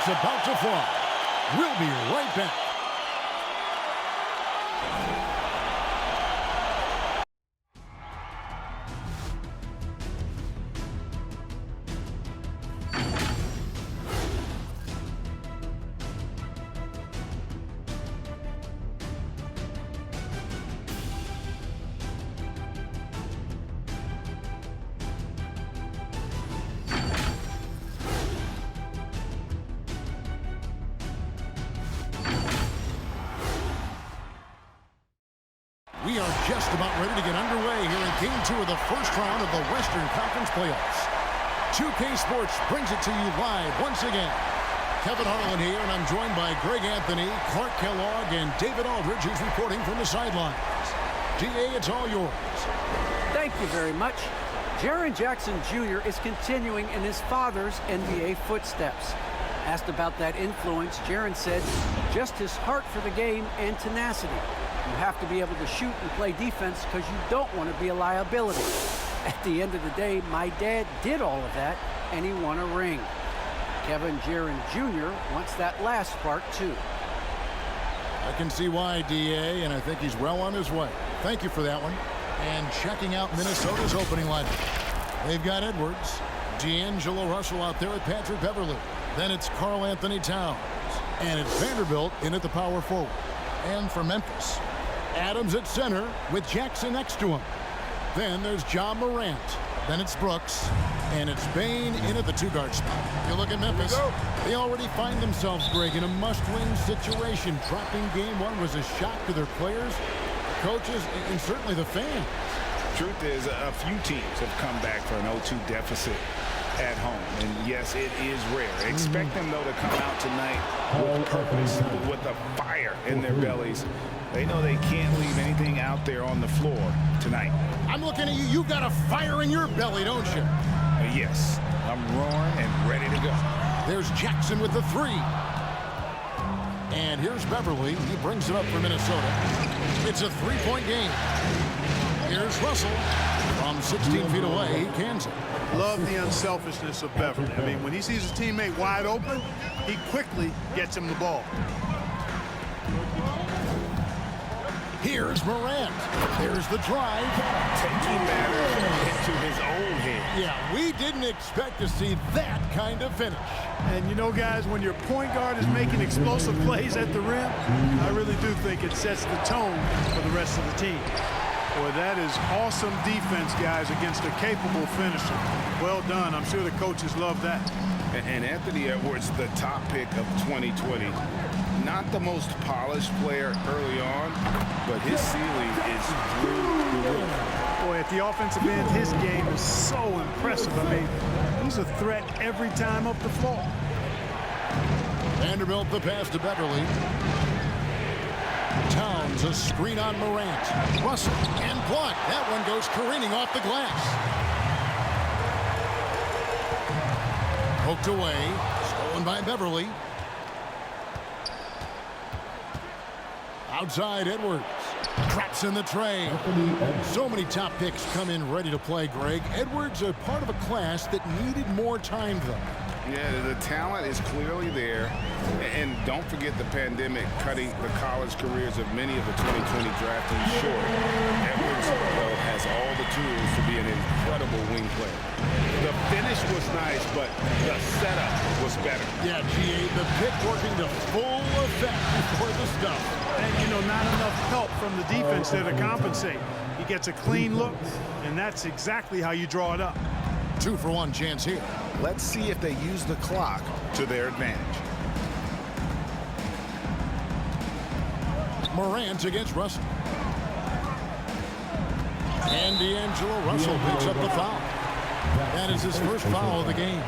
It's about to fly. We'll be right back. We are just about ready to get underway here in Game 2 of the first round of the Western Conference playoffs. 2K Sports brings it to you live once again. Kevin Harlan here, and I'm joined by Greg Anthony, Clark Kellogg, and David Aldridge, who's reporting from the sidelines. GA, it's all yours. Thank you very much. Jaren Jackson Jr. is continuing in his father's NBA footsteps. Asked about that influence, Jaren said, just his heart for the game and tenacity. You have to be able to shoot and play defense because you don't want to be a liability. At the end of the day, my dad did all of that, and he won a ring. Kevin Jaren Jr. wants that last part, too. I can see why, DA, and I think he's well on his way. Thank you for that one. And checking out Minnesota's opening lineup. They've got Edwards, D'Angelo Russell out there at Patrick Beverley. Then it's Karl Anthony Towns. And it's Vanderbilt in at the power forward. And for Memphis, Adams at center with Jackson next to him. Then there's John Morant. Then it's Brooks. And it's Bane in at the two-guard spot. You look at Memphis, they already find themselves, Greg, in a must-win situation. Dropping game one was a shock to their players, coaches, and certainly the fans. Truth is, a few teams have come back for an 0-2 deficit at home. And yes, it is rare. Expect them, though, to come out tonight with purpose, with a fire in their bellies. They know they can't leave anything out there on the floor tonight. I'm looking at you. You've got a fire in your belly, don't you? Yes, I'm roaring and ready to go. There's Jackson with the three. And here's Beverly. He brings it up for Minnesota. It's a three-point game. Here's Russell. From 16 feet away, he cans it. Love the unselfishness of Beverly. I mean, when he sees his teammate wide open, he quickly gets him the ball. Here's Morant. There's the drive. Taking matters into his own hands. Yeah, we didn't expect to see that kind of finish. And you know, guys, when your point guard is making explosive plays at the rim, I really do think it sets the tone for the rest of the team. Boy, that is awesome defense, guys, against a capable finisher. Well done. I'm sure the coaches love that. And Anthony Edwards, the top pick of 2020. Not the most polished player early on, but his ceiling is through the roof. Boy, at the offensive end, his game is so impressive. I mean, he's a threat every time up the floor. Vanderbilt the pass to Beverly. Towns a screen on Morant. Russell and block. That one goes careening off the glass. Poked away. Stolen by Beverly. Outside Edwards. Traps in the tray. So many top picks come in ready to play, Greg. Edwards a part of a class that needed more time, though. Yeah, the talent is clearly there. And don't forget the pandemic cutting the college careers of many of the 2020 draftees short. Edwards, though, has all the tools to be an incredible wing player. The finish was nice, but the setup was better. Yeah, GA, the pick working to full effect before the stuff. And, you know, not enough help from the defense there to compensate. He gets a clean look, and that's exactly how you draw it up. 2-for-1 chance here. Let's see if they use the clock to their advantage. Morant against Russell. And D'Angelo Russell picks up the foul. That is his first foul of the game.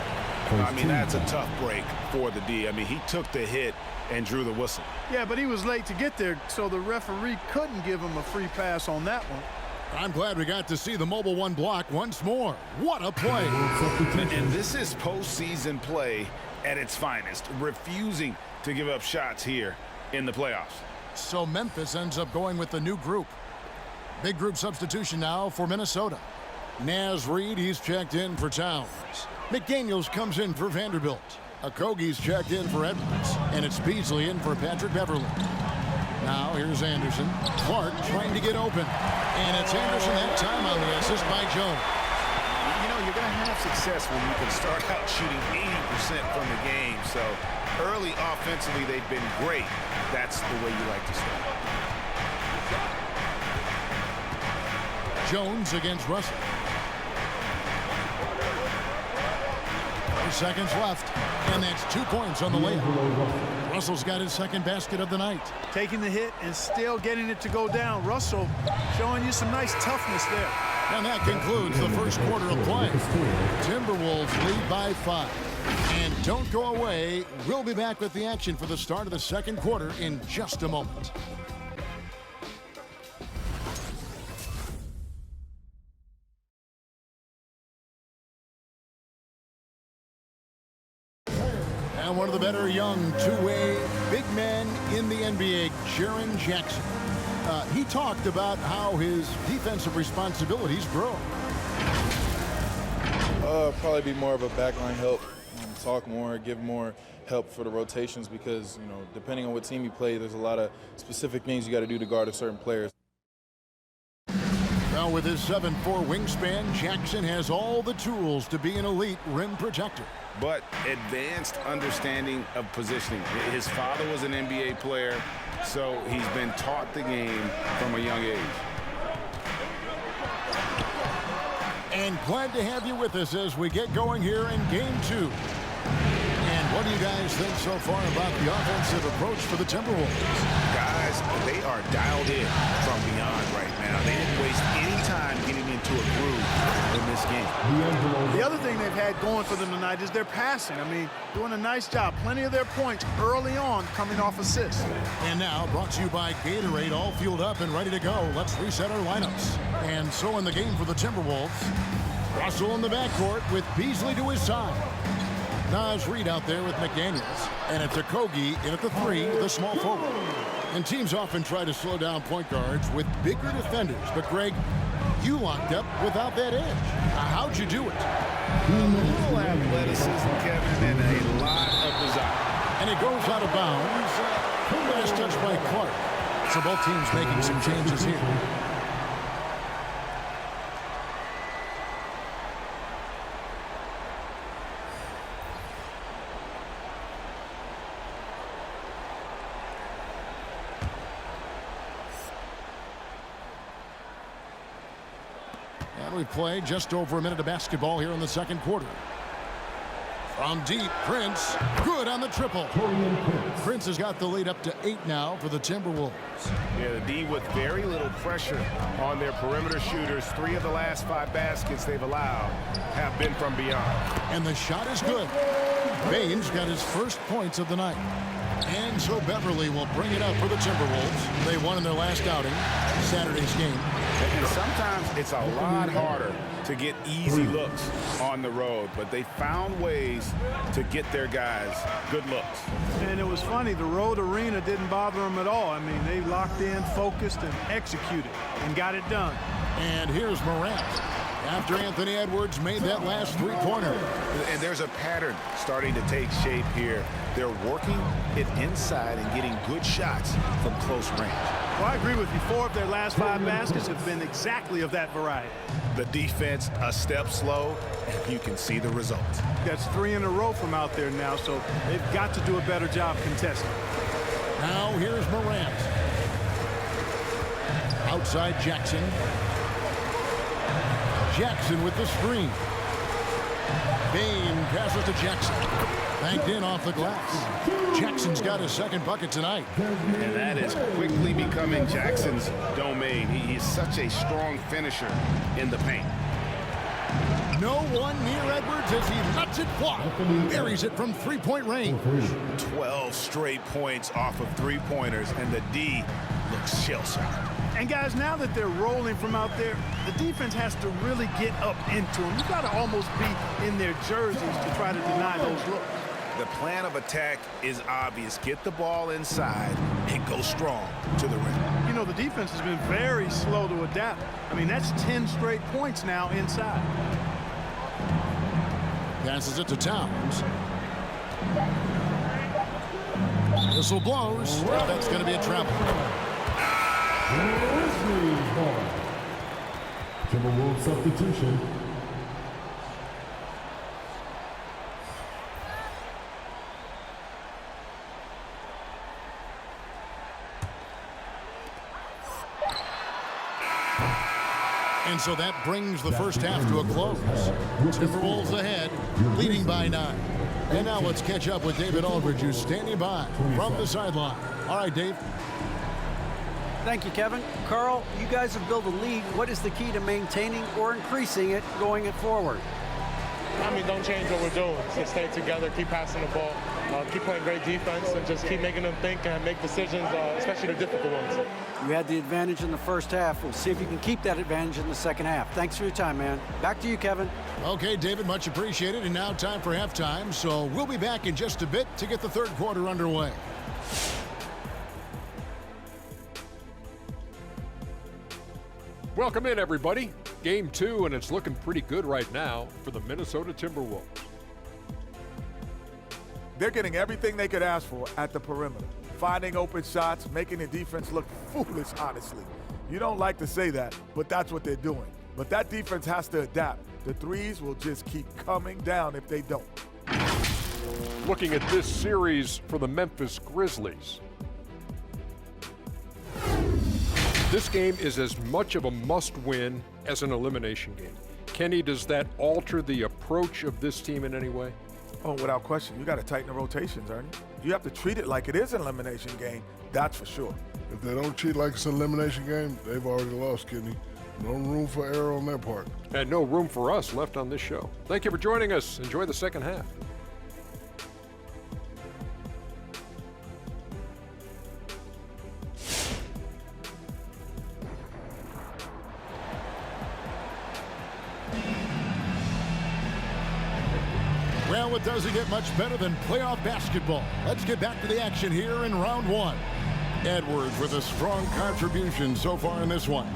I mean, that's a tough break for the D. I mean, he took the hit and drew the whistle. Yeah, but he was late to get there, so the referee couldn't give him a free pass on that one. I'm glad we got to see the mobile one block once more. What a play. And this is postseason play at its finest, refusing to give up shots here in the playoffs. So Memphis ends up going with the new group. Big group substitution now for Minnesota. Naz Reid, he's checked in for Towns. McDaniels comes in for Vanderbilt. Okogie's checked in for Edwards, and it's Beasley in for Patrick Beverly. Now here's Anderson. Clark trying to get open. And it's Anderson that time on the assist by Jones. You know, you're going to have success when you can start out shooting 80% from the game. So early offensively, they've been great. That's the way you like to start. Jones against Russell. 4 seconds left, and that's 2 points on the layup. Russell's got his second basket of the night. Taking the hit and still getting it to go down. Russell showing you some nice toughness there. And that concludes the first quarter of play. Timberwolves lead by 5. And don't go away. We'll be back with the action for the start of the second quarter in just a moment. And one of the better young two-way big men in the NBA, Jaren Jackson. He talked about how his defensive responsibilities grow. Probably be more of a backline help, talk more, give more help for the rotations because, you know, depending on what team you play, there's a lot of specific things you got to do to guard a certain player. Well, with his 7'4" wingspan, Jackson has all the tools to be an elite rim protector. But advanced understanding of positioning. His father was an NBA player, so he's been taught the game from a young age. And glad to have you with us as we get going here in Game 2. And what do you guys think so far about the offensive approach for the Timberwolves? Guys, they are dialed in from beyond right now. They didn't waste any time getting into a groove in this game. The other thing they've had going for them tonight is their passing. I mean, doing a nice job. Plenty of their points early on coming off assists. And now, brought to you by Gatorade, all fueled up and ready to go. Let's reset our lineups. And so in the game for the Timberwolves, Russell in the backcourt with Beasley to his side. Naz Reid out there with McDaniels. And it's Okogie in at the 3, the small forward. And teams often try to slow down point guards with bigger defenders. But, Greg, you locked up without that edge. How'd you do it? A little athleticism, Kevin, and a lot of desire. And it goes out of bounds. Nice touch by Clark. So both teams making some changes here. And we've played just over a minute of basketball here in the second quarter. From deep, Prince, good on the triple. Prince has got the lead up to 8 now for the Timberwolves. Yeah, the D with very little pressure on their perimeter shooters. 3 of the last 5 baskets they've allowed have been from beyond. And the shot is good. Baines got his first points of the night. And so Beverly will bring it up for the Timberwolves. They won in their last outing, Saturday's game. And sometimes it's a lot harder to get easy looks on the road, but they found ways to get their guys good looks. And it was funny, the road arena didn't bother them at all. I mean, they locked in, focused, and executed, and got it done. And here's Morant. After Anthony Edwards made that last three-pointer. And there's a pattern starting to take shape here. They're working it inside and getting good shots from close range. Well, I agree with you. 4 of their last 5 baskets have been exactly of that variety. The defense a step slow, and you can see the results. That's 3 in a row from out there now, so they've got to do a better job contesting. Now here's Morant. Outside Jackson. Jackson with the screen. Bain passes to Jackson. Banked in off the glass. Jackson's got his second bucket tonight. And that is quickly becoming Jackson's domain. He is such a strong finisher in the paint. No one near Edwards as he lets it fly. Buries it from three-point range. 12 straight points off of three-pointers, and the D looks shell-shocked. And guys, now that they're rolling from out there, the defense has to really get up into them. You've got to almost be in their jerseys to try to deny those looks. The plan of attack is obvious. Get the ball inside and go strong to the rim. You know, the defense has been very slow to adapt. I mean, that's 10 straight points now inside. Passes it to Towns. Whistle blows. That's going to be a travel. Timberwolves substitution. And so that brings the first half to a close. Timberwolves ahead, leading by 9. And now let's catch up with David Aldridge, who's standing by from the sideline. All right, Dave. Thank you, Kevin. Carl, you guys have built a lead. What is the key to maintaining or increasing it going forward? I mean, don't change what we're doing. Just stay together, keep passing the ball, keep playing great defense, and just keep making them think and make decisions, especially the difficult ones. You had the advantage in the first half. We'll see if you can keep that advantage in the second half. Thanks for your time, man. Back to you, Kevin. Okay, David, much appreciated. And now time for halftime. So we'll be back in just a bit to get the third quarter underway. Welcome in, everybody. Game 2, and it's looking pretty good right now for the Minnesota Timberwolves. They're getting everything they could ask for at the perimeter. Finding open shots, making the defense look foolish, honestly. You don't like to say that, but that's what they're doing. But that defense has to adapt. The threes will just keep coming down if they don't. Looking at this series for the Memphis Grizzlies. This game is as much of a must-win as an elimination game. Kenny, does that alter the approach of this team in any way? Oh, without question. You got to tighten the rotations, Ernie. You have to treat it like it is an elimination game, that's for sure. If they don't treat like it's an elimination game, they've already lost, Kenny. No room for error on their part. And no room for us left on this show. Thank you for joining us. Enjoy the second half. Well, it doesn't get much better than playoff basketball. Let's get back to the action here in round 1. Edwards with a strong contribution so far in this one.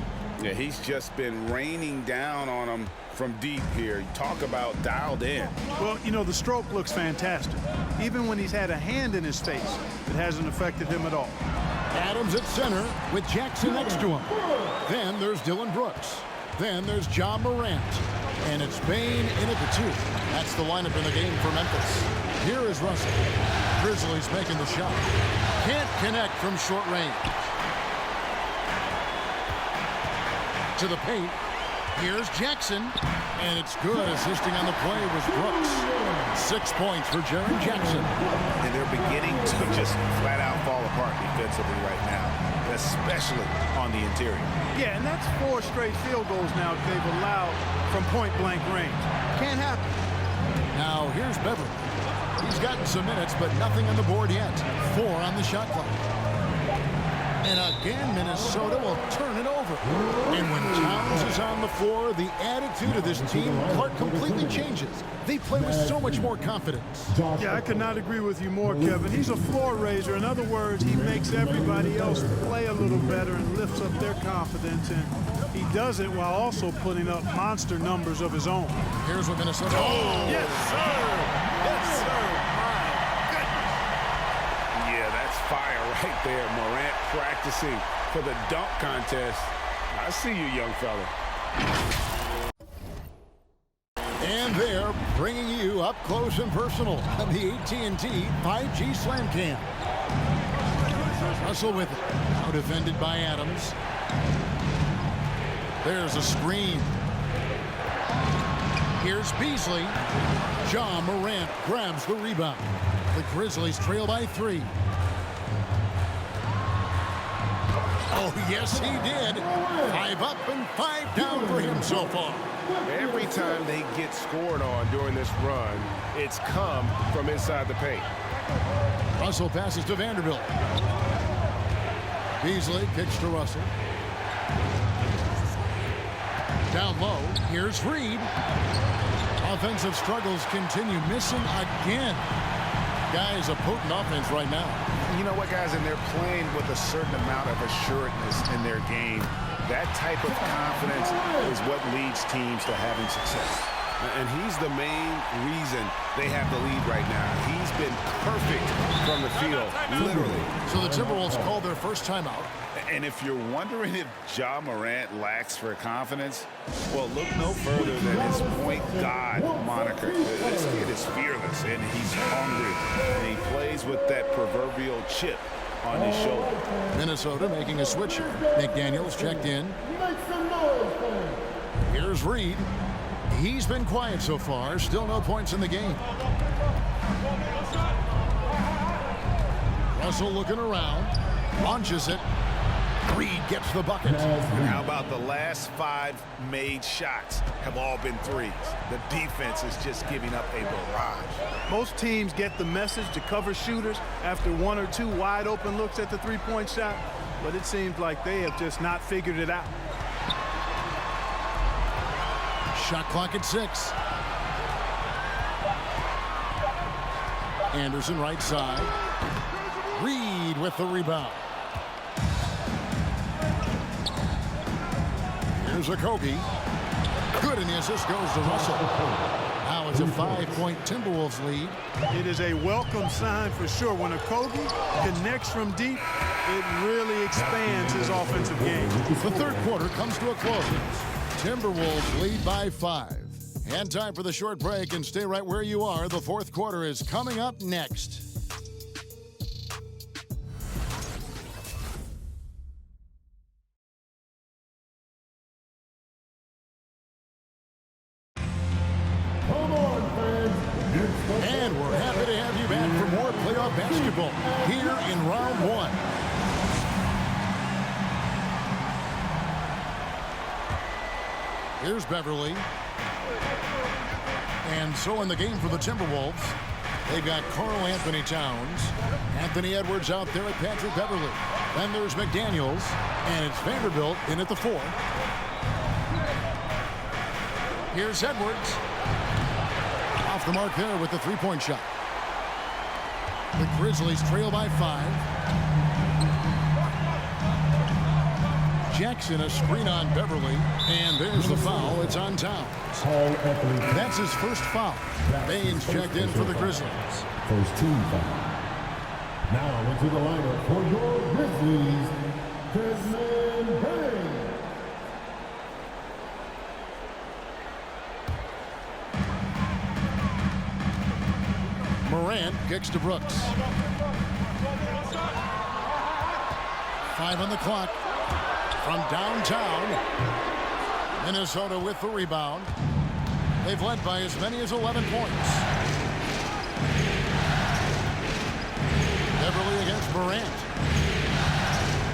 Yeah, he's just been raining down on them from deep here. Talk about dialed in. Well, you know, the stroke looks fantastic. Even when he's had a hand in his face, it hasn't affected him at all. Adams at center with Jackson next to him. Then there's Dylan Brooks. Then there's John Morant. And it's Bane in at the 2. That's the lineup in the game for Memphis. Here is Russell. Grizzlies making the shot. Can't connect from short range. To the paint. Here's Jackson. And it's good. Assisting on the play was Brooks. 6 points for Jaren Jackson. And they're beginning to just flat out fall apart defensively right now, especially on the interior. Yeah, and that's 4 straight field goals now that they've allowed from point-blank range. Can't happen. Now here's Beverly. He's gotten some minutes, but nothing on the board yet. 4 on the shot clock. And again, Minnesota will turn it over. And when Towns is on the floor, the attitude of this team, Clark, completely changes. They play with so much more confidence. Yeah, I could not agree with you more, Kevin. He's a floor raiser. In other words, he makes everybody else play a little better and lifts up their confidence. And he does it while also putting up monster numbers of his own. Here's what Minnesota... Oh, yes, sir. Yes, sir. Yeah, that's fire right there. Morant practicing for the dunk contest. I see you, young fella. And they're bringing you up close and personal on the AT&T 5G Slam Cam. Russell with it. Now defended by Adams. There's a screen. Here's Beasley. John Morant grabs the rebound. The Grizzlies trail by 3. Oh, yes, he did. 5 up and 5 down for him so far. Every time they get scored on during this run, it's come from inside the paint. Russell passes to Vanderbilt. Beasley kicks to Russell. Down low, here's Reed. Offensive struggles continue, missing again. Guys, a potent offense right now. You know what, guys, and they're playing with a certain amount of assuredness in their game. That type of confidence is what leads teams to having success. and he's the main reason they have the lead right now. He's been perfect from the field, literally. So the Timberwolves called their first timeout. And if you're wondering if Ja Morant lacks for confidence, well, look no further than his point god moniker. This kid is fearless, and he's hungry, and he plays with that proverbial chip on his shoulder. Minnesota making a switch here. McDaniels checked in. Here's Reed. He's been quiet so far. Still no points in the game. Russell looking around. Launches it. Reed gets the bucket. And how about the last 5 made shots have all been threes? The defense is just giving up a barrage. Most teams get the message to cover shooters after 1 or 2 wide open looks at the three-point shot, but it seems like they have just not figured it out. Shot clock at 6. Anderson right side. Reed with the rebound. Here's Okogie. Good, and the assist goes to Russell. Now it's a 5-point Timberwolves lead. It is a welcome sign for sure. When Okogie connects from deep, it really expands his offensive game. The third quarter comes to a close. Timberwolves lead by 5. And time for the short break, and stay right where you are. The fourth quarter is coming up next. And we're happy to have you back for more playoff basketball here in round 1. Here's Beverly. And so in the game for the Timberwolves, they've got Karl Anthony Towns, Anthony Edwards out there at Patrick Beverly. Then there's McDaniels, and it's Vanderbilt in at the 4. Here's Edwards. Off the mark there with the three-point shot. The Grizzlies trail by 5. Jackson a screen on Beverly, and there's the foul. It's on Towns. That's his first foul. Baines checked in for the Grizzlies. First team foul. Now into the lineup for your Grizzlies, Desmond Baines. Morant kicks to Brooks. 5 on the clock. From downtown, Minnesota with the rebound. They've led by as many as 11 points. Beverly against Morant.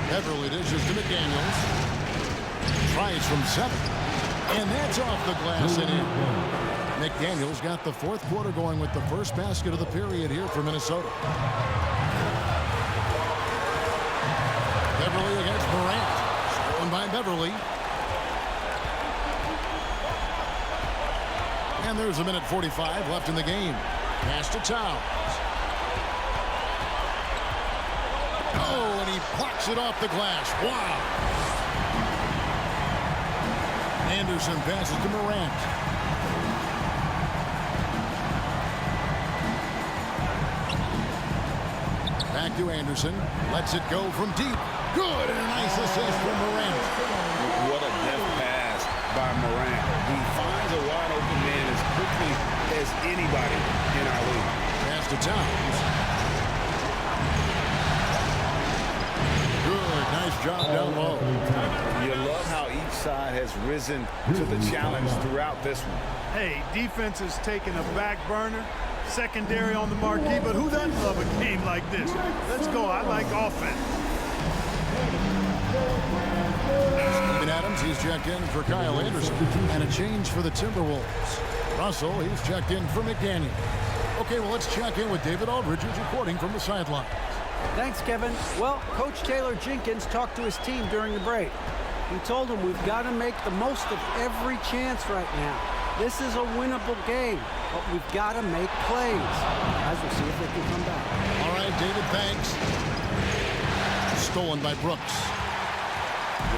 Beverly dishes to McDaniels. Tries from 7. And that's off the glass and in. McDaniels got the fourth quarter going with the first basket of the period here for Minnesota. Beverly against Morant. By Beverly. And there's 1:45 left in the game. Pass to Towns. Oh, and he blocks it off the glass. Wow. Anderson passes to Morant. Back to Anderson. Lets it go from deep. Good, and a nice assist from Morant. What a deft pass by Morant. He finds a wide open man as quickly as anybody in our league. Pass to Towns. Good, nice job down low. You love how each side has risen to the challenge throughout this one. Hey, defense is taking a back burner. Secondary on the marquee, but who doesn't love a game like this? Let's go. I like offense. Steven Adams, he's checked in for Kyle Anderson. And a change for the Timberwolves. Russell, he's checked in for McDaniel. Okay, well, let's check in with David Aldridge, who's reporting from the sidelines. Thanks, Kevin. Well, Coach Taylor Jenkins talked to his team during the break. He told them we've got to make the most of every chance right now. This is a winnable game, but we've got to make plays. Guys, we'll see if they can come back. All right, David, thanks. Stolen by Brooks.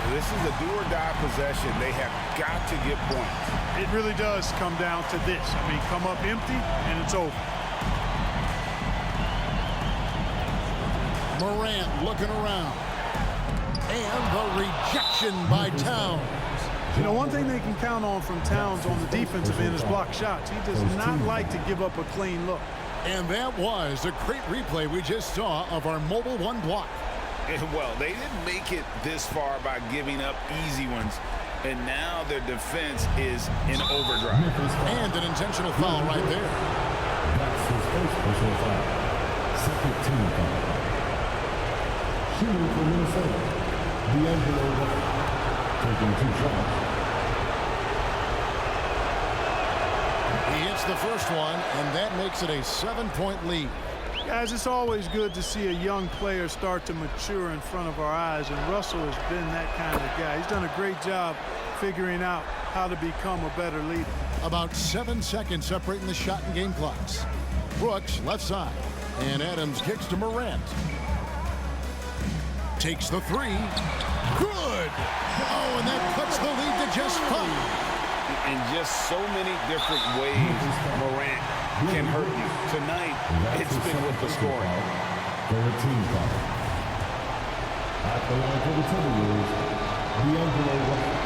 This is a do-or-die possession. They have got to get points. It really does come down to this. I mean, come up empty, and it's over. Morant looking around. And the rejection by Towns. You know, one thing they can count on from Towns on the defensive end is block shots. He does not like to give up a clean look. And that was a great replay we just saw of our mobile one block. And well, they didn't make it this far by giving up easy ones. And now their defense is in overdrive. And an intentional foul right there. That's his first personal foul. Second team foul. Shooting for Minnesota, D'Angelo Russell, taking 2 shots. He hits the first one, and that makes it a 7-point lead. Guys, it's always good to see a young player start to mature in front of our eyes, and Russell has been that kind of guy. He's done a great job figuring out how to become a better leader. About 7 seconds separating the shot and game clocks. Brooks, left side, and Adams kicks to Morant. Takes the 3. Good! Oh, and that cuts the lead to just 5. In just so many different ways, Morant can hurt you. Tonight, it's been with the scoring. For the team foul. At the line for the Timberwolves, D'Angelo Russell.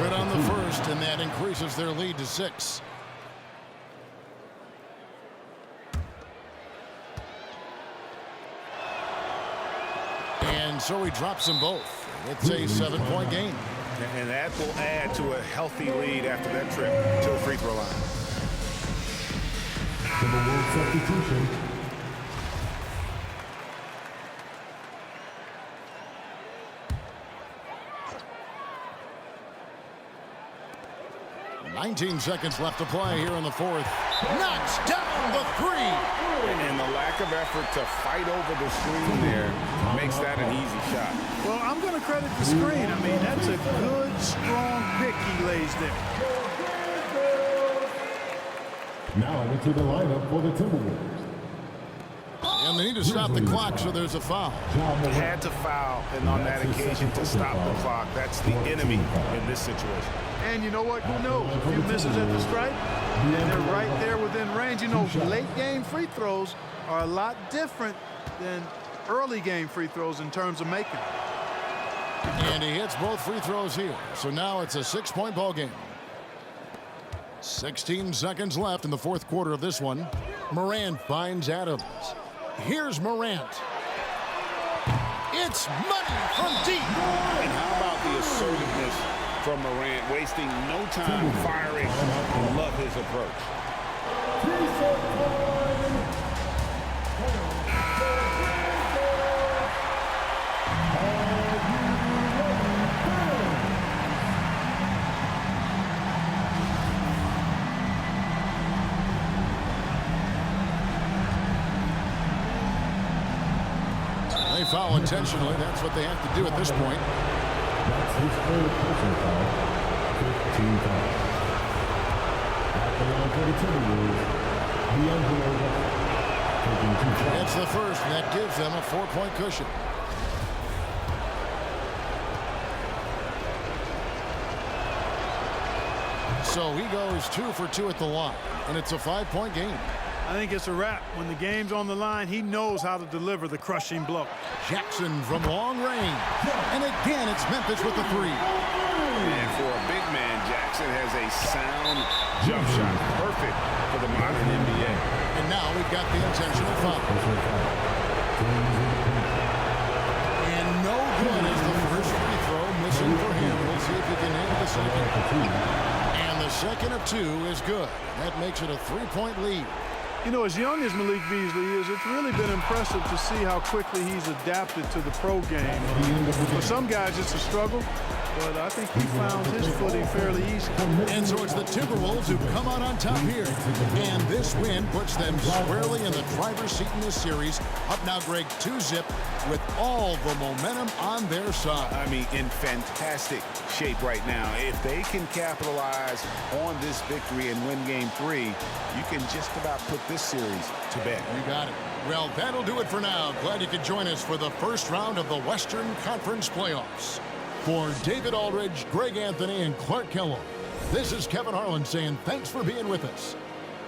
Good on the first, and that increases their lead to 6. And so he drops them both. It's a 7-point game. And that will add to a healthy lead after that trip to the free throw line. Timberwolves substitution. $19 seconds left to play here in the fourth. Knocks down the 3. And the lack of effort to fight over the screen there makes that an easy shot. Well, I'm going to credit the screen. I mean, that's a good, strong pick he lays there. Now into the lineup for the Timberwolves. And they need to stop the clock, so there's a foul. Had to foul, and on that occasion to stop the clock. That's the enemy in this situation. And you know what? Who knows? A few misses at the stripe, and they're right there within range. You know, late-game free throws are a lot different than early-game free throws in terms of making. And he hits both free throws here. So now it's a 6-point ball game. 16 seconds left in the fourth quarter of this one. Morant finds Adams. Here's Morant. It's money from deep. And how about the assertiveness from Morant, wasting no time firing. Love his approach. They foul intentionally. That's what they have to do at this point. That's his third personal foul. 15 fouls. At the line for the Timberwolves, D'Angelo Russell, taking 2 shots. It's the first, and that gives them a 4-point cushion. So he goes 2 for 2 at the line, and it's a 5-point game. I think it's a wrap. When the game's on the line, he knows how to deliver the crushing blow. Jackson from long range. And again, it's Memphis with the 3. And for a big man, Jackson has a sound jump shot. Perfect for the modern NBA. And now we've got the intentional foul. And no good is the first free throw missing for him. We'll see if he can handle the second. And the second of 2 is good. That makes it a 3-point lead. You know, as young as Malik Beasley is, it's really been impressive to see how quickly he's adapted to the pro game. For some guys, it's a struggle, but I think he found his footing fairly easy. And so it's the Timberwolves who come out on top here. And this win puts them squarely in the driver's seat in this series. Up now, Greg, 2-zip with all the momentum on their side. I mean, in fantastic shape right now. If they can capitalize on this victory and win Game 3, you can just about put this series to bed. You got it. Well, that'll do it for now. Glad you could join us for the first round of the Western Conference Playoffs. For David Aldridge, Greg Anthony, and Clark Kellogg, This is Kevin Harlan saying thanks for being with us.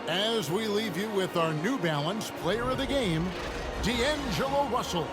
As we leave you with our New Balance Player of the Game, D'Angelo Russell.